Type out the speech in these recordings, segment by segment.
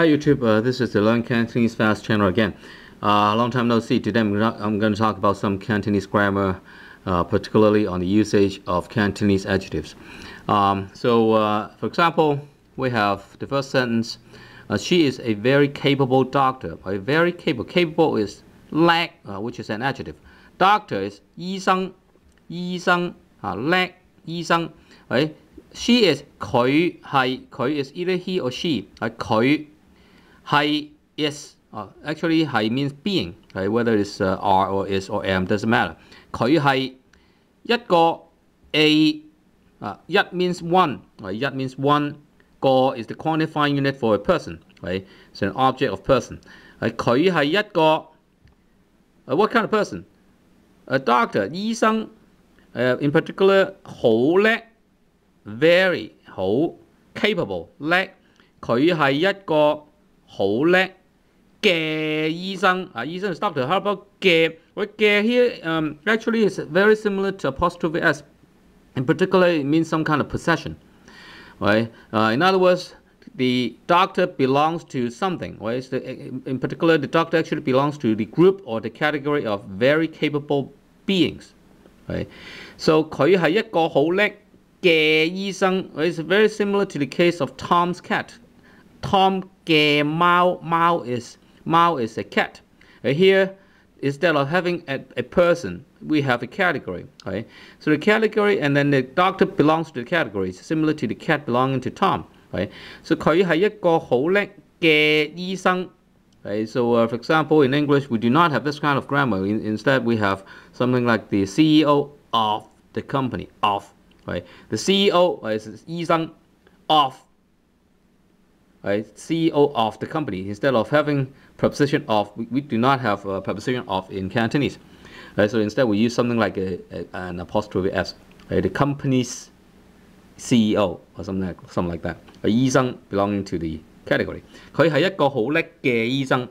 Hi YouTube, this is the Learn Cantonese Fast channel again. Long time no see. Today I'm going to talk about some Cantonese grammar, particularly on the usage of Cantonese adjectives. For example, we have the first sentence. She is a very capable doctor. A very capable. Capable is叻, which is an adjective. Doctor is 醫生，醫生叻醫生。Right? She is 佢 is either he or she. 佢係 is actually 係 means being. Right? Whether it's are or is or am doesn't matter. 佢係一個 一 means one. Right? 一 means one. 個 is the quantifying unit for a person. Right? It's an object of person. 佢係一個what kind of person? A doctor, 醫生 in particular 好叻 very 好 capable 叻佢係一個好叻嘅醫生醫生 is doctor. How about 嘅 well, 嘅 here actually is very similar to apostrophe s. In particular, it means some kind of possession. Right? In other words, the doctor belongs to something. Right? In particular, the doctor actually belongs to the group or the category of very capable beings. Right? So 佢係一個好叻嘅醫生 is very similar to the case of Tom's cat. Tom 嘅貓 is a cat. Here, instead of having a person, we have a category. Right? So the category and then the doctor belongs to the category. It's similar to the cat belonging to Tom. Right? So 佢係一個好叻嘅醫生. Right? So for example, in English, we do not have this kind of grammar. Instead, we have something like the CEO of the company. Of. Right? The CEO is 醫生 of. Right? CEO of the company. Instead of having preposition of, we do not have a preposition of in Cantonese. Right? So instead, we use something like an apostrophe s. Right? The company's CEO or something like that. A 醫生 belonging to the category. 佢係一個好叻嘅醫生。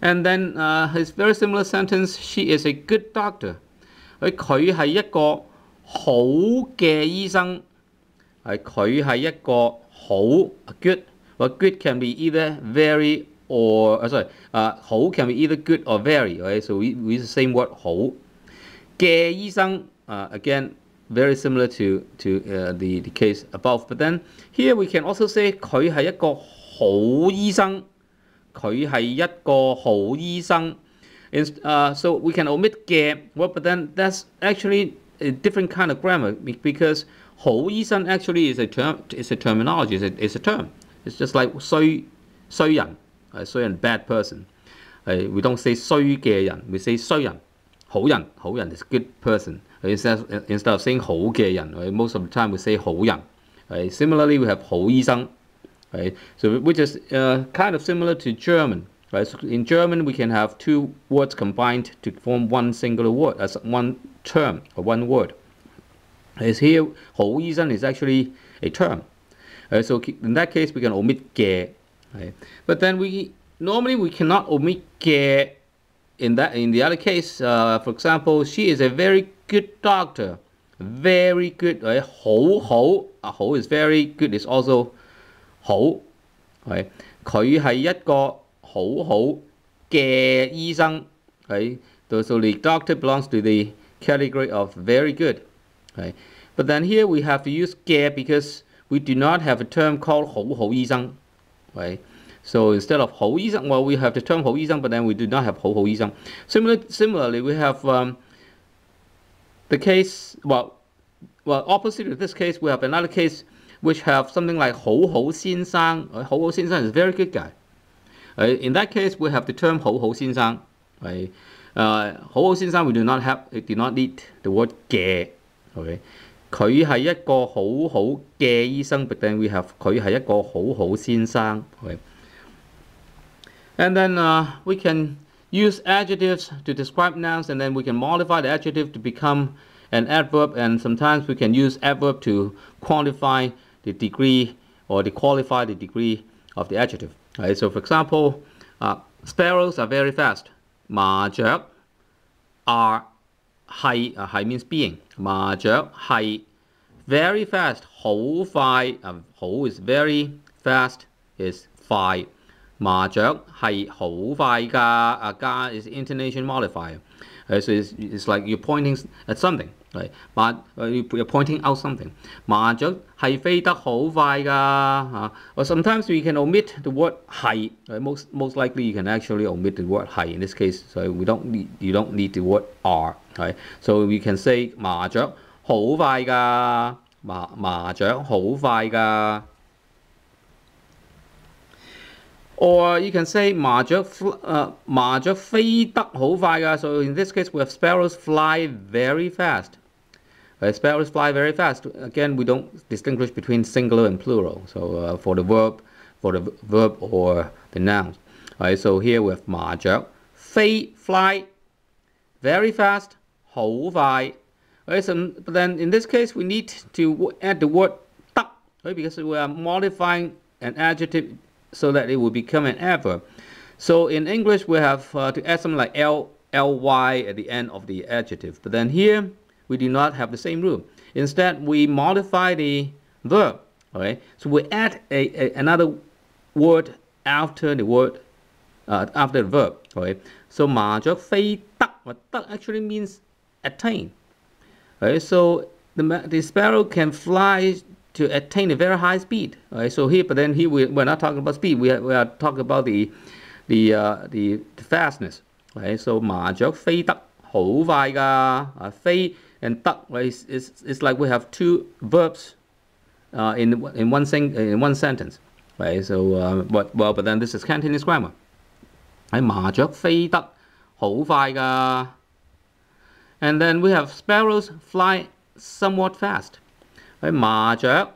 And then his very similar sentence, she is a good doctor. 佢係一個好嘅醫生。佢係一個好 good. Well, good can be either very or好 can be either good or very. Right? So we use the same word 好嘅醫生. Again, very similar to the case above. But then here we can also say 佢係一個好醫生。佢係一個好醫生。So we can omit 嘅 well, but then that's actually a different kind of grammar because 好醫生 actually is a term. It's a terminology. It's a term. It's just like 衰人 bad person. We don't say 衰嘅人. We say 衰人。好人 is good person. Instead of saying 好嘅人, right? Most of the time we say 好人. Right? Similarly, we have 好醫生. Right? So which is kind of similar to German. Right? So in German, we can have two words combined to form one singular word as one term or one word. As here, 好醫生 is actually a term. So in that case, we can omit 嘅. Right? But then normally we cannot omit 嘅. In the other case, for example, she is a very good doctor. Very good. Right? 好 is very good. Is also 好. Right? 佢係一個好嘅醫生. Right? So the doctor belongs to the category of very good. Right? But then here we have to use 嘅 because we do not have a term called 好醫生. Right? So instead of 好醫生, well, we have the term 好醫生, but then we do not have 好醫生. Similarly, we have the case, well, opposite to this case, we have another case which have something like 好先生. 好先生 is a very good guy. In that case, we have the term 好先生. Right? 好先生 we do not need the word 嘅. Okay? 佢係一個好嘅醫生, but then we have 佢係一個好先生. Okay? And then we can use adjectives to describe nouns, and then we can modify the adjective to become an adverb, and sometimes we can use adverb to quantify the degree or to qualify the degree of the adjective. Right? So for example, sparrows are very fast. 麻雀 are 係 means being. 麻雀係 very fast. 好快 好 is very fast is 快。麻雀係好快㗎。加 is intonation modifier. So it's like you're pointing at something, right? But you're pointing out something. 麻雀係飛得好快㗎。Or sometimes we can omit the word 係。Most likely you can actually omit the word 係 in this case. So you don't need the word are, right? So we can say 麻雀好快㗎。麻雀好快㗎。Or you can say 麻雀飛得好快㗎。So in this case we have sparrows fly very fast. Sparrows fly very fast. Again, we don't distinguish between singular and plural. So for the verb or the noun. So here we have 麻雀飛 fly very fast 好快. But then in this case we need to add the word 得, because we are modifying an adjective so that it will become an adverb. So in English we have to add something like ly at the end of the adjective. But then here we do not have the same rule. Instead we modify the verb. Okay, so we add another word after the verb. Okay, so 麻雀飛得 actually means attain. Okay, so the sparrow can fly to attain a very high speed. Okay, so here, but then here we're not talking about speed. We are talking about the fastness. Okay, so 麻雀飛得好快㗎。飛 and 得 is like we have two verbs in one sentence. Right, so but then this is Cantonese grammar. 麻雀飛得好快㗎。And then we have sparrows fly somewhat fast. 麻雀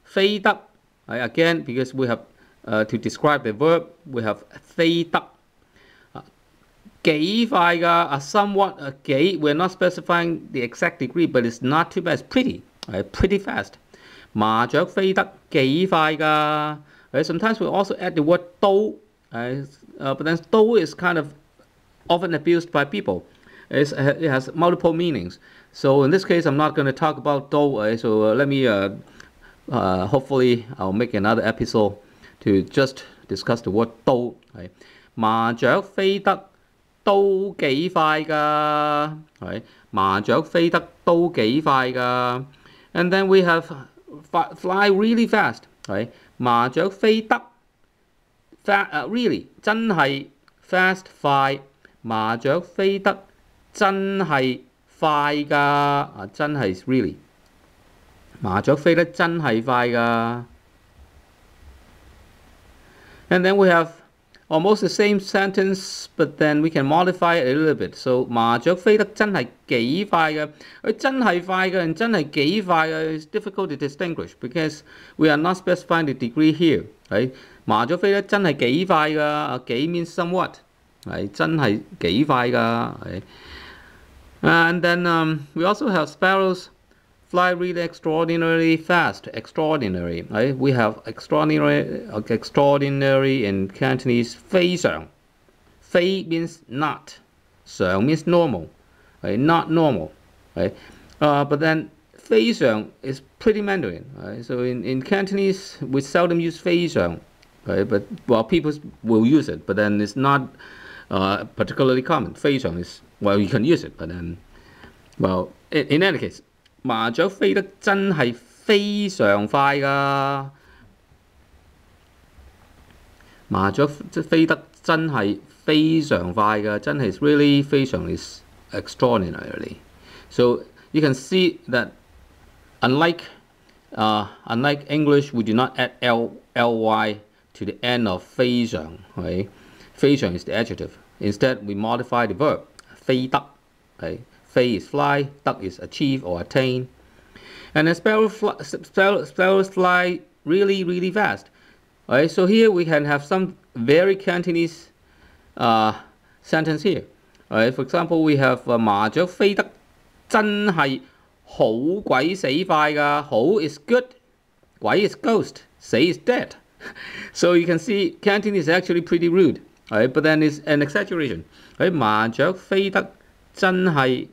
飛得 again, because we have to describe the verb, we have 飛得幾快㗎。Somewhat 幾 we're not specifying the exact degree, but it's not too bad. It's pretty fast. 麻雀飛得幾快㗎。Sometimes we also add the word 都 but then 都 is kind of often abused by people. It has multiple meanings. So in this case, I'm not going to talk about 都. So let me hopefully I'll make another episode to just discuss the word 都. 麻雀飛得都幾快㗎。麻雀飛得都幾快㗎。And then we have fly really fast. 麻雀飛得 really 真係 fast 快。麻雀飛得真係快㗎。真係 really 麻雀飛得真係快㗎。And then we have almost the same sentence, but then we can modify it a little bit. So 麻雀飛得真係幾快㗎。真係快㗎 and 真係幾快㗎 is difficult to distinguish because we are not specifying the degree here. 麻雀飛得真係幾快㗎。幾 means somewhat. 真係幾快㗎。And then we also have sparrows fly really extraordinarily fast. Extraordinary. We have extraordinary in Cantonese 非常。非 means not. 常 means normal. Not normal. But then 非常 is pretty Mandarin. So in Cantonese we seldom use 非常. But people will use it, but then it's not particularly common. 非常 is, well, you can use it, but then, well, in any case, 麻雀飛得真係非常快㗎。麻雀飛得真係非常快㗎。真係 really 非常 is extraordinarily. So you can see that unlike English, we do not add ly to the end of 非常。非常 is the adjective. Instead, we modify the verb. 飛得。飛 is fly, 得 is achieve or attain. And then sparrows fly really, really fast. So here we can have some very Cantonese sentence here. For example, we have 麻雀飛得真係好鬼死快㗎。好 is good, 鬼 is ghost, 死 is dead. So you can see Cantonese is actually pretty rude. But then it's an exaggeration. 麻雀飛得真係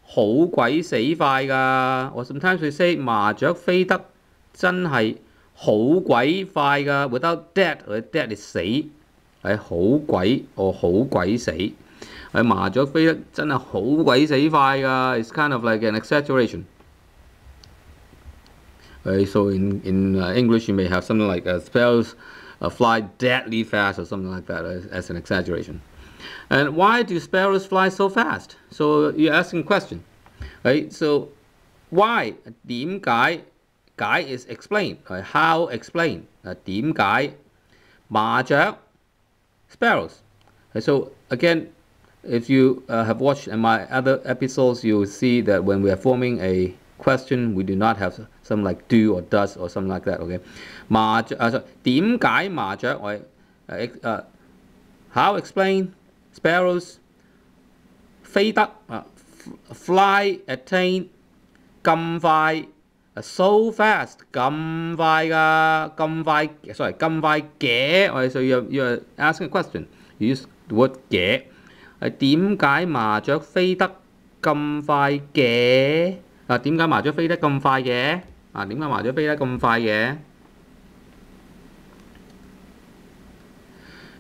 好鬼死快㗎。Or sometimes we say 麻雀飛得真係好鬼快㗎 ，without dead 係死，係好鬼或好鬼死。係麻雀飛得真係好鬼死快㗎 ，it's kind of like an exaggeration. So in English you may have something like sparrows fly deadly fast or something like that as an exaggeration. And why do sparrows fly so fast? So you're asking a question, right? So why 點解 is explain, right? How explain 點解麻雀 sparrows. So again, if you have watched my other episodes, you'll see that when we are forming a question, we do not have something like do or does or something like that. Okay, 點解麻雀how explain sparrows 飛得fly attain 咁快 so fast 咁快㗎咁快 sorry 咁快嘅 okay, so you're asking a question. You use the word 嘅點解麻雀飛得咁快嘅？點解麻雀飛得咁快嘅？點解麻雀飛得咁快嘅？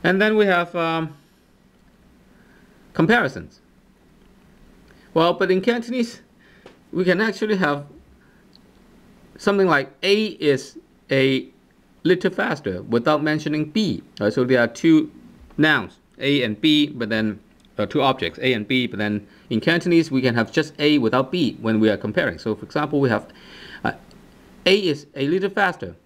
And then we have comparisons. Well, but in Cantonese, we can actually have something like A is a little faster without mentioning B. So there are two nouns, A and B, but then two objects, A and B, but then in Cantonese we can have just A without B when we are comparing. So for example, we have A is a little faster,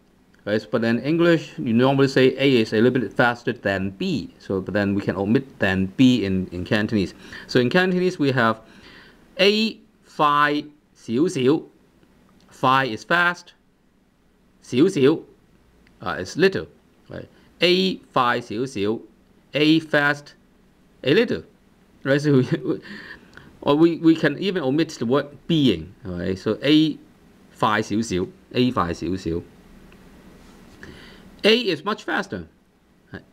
right? But then in English you normally say A is a little bit faster than B. So but then we can omit than B in Cantonese. So in Cantonese we have A 快少少，快 is fast, 少少is little, right? A 快少少 A fast a little. Right, so or we can even omit the word being. Right, so A 快少少 A 快少少 A is much faster.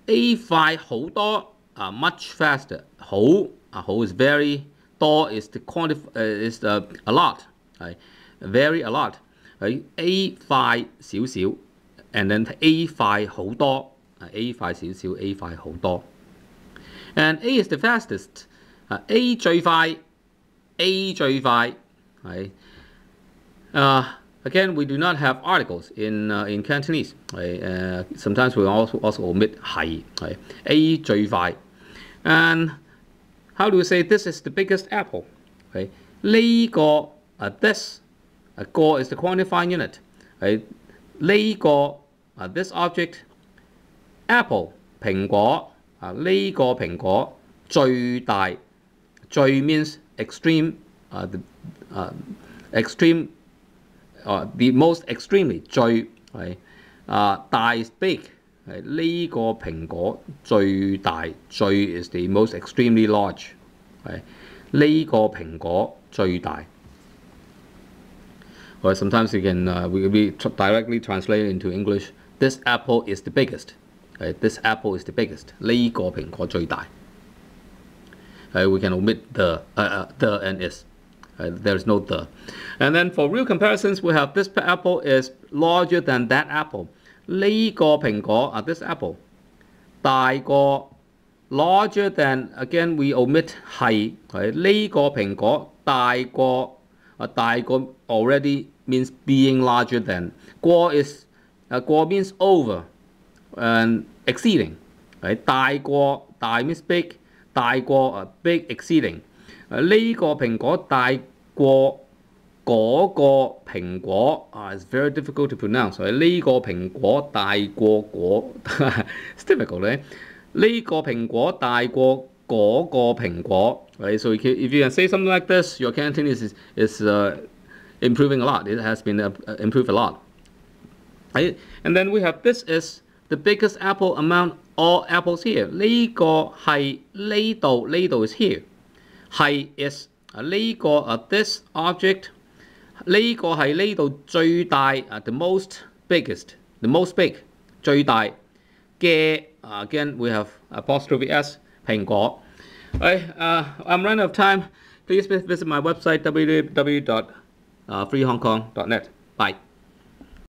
A 快好多much faster. 好 is very, 多 is the is a lot. Right, very a lot. Right, A 快少少 and then A 快好多 A 快少少 A 快好多 and A is the fastest. A 最快 A 最快 right? Again, we do not have articles in Cantonese. Right? Sometimes we also omit 係 right? A 最快 and how do we say this is the biggest apple? Right? 呢個this 個 is the quantifying unit. Right? 呢個this object apple 蘋果呢個蘋果最大最 means extreme extreme the most extremely 最係大 is big 係呢個蘋果最大最 is the most extremely large 係呢個蘋果最大。Or sometimes we can we directly translate into English. This apple is the biggest. Right? This apple is the biggest. 呢個蘋果最大。We can omit the and is. There is no the. And then for real comparisons, we have this apple is larger than that apple. 呢個蘋果this apple 大過 larger than, again we omit 係呢個蘋果大過大過 already means being larger than. 過 is 過 means over and exceeding. Right? 大過大 means big. 大過big exceeding 呢個蘋果大過嗰個蘋果it's very difficult to pronounce 呢個蘋果大過嗰it's difficult 咧呢個蘋果大過嗰個蘋果 right? So if you can say something like this, your Cantonese is improving a lot. It has been improved a lot. Right? And then we have this is the biggest apple among all apples here. 呢個係呢度 is here. 係 is 呢個this object. 呢個係呢度最大the most biggest, the most big 最大嘅again we have apostrophe s 蘋果。I'm running out of time. Please visit my website www.freehongkong.net. Bye.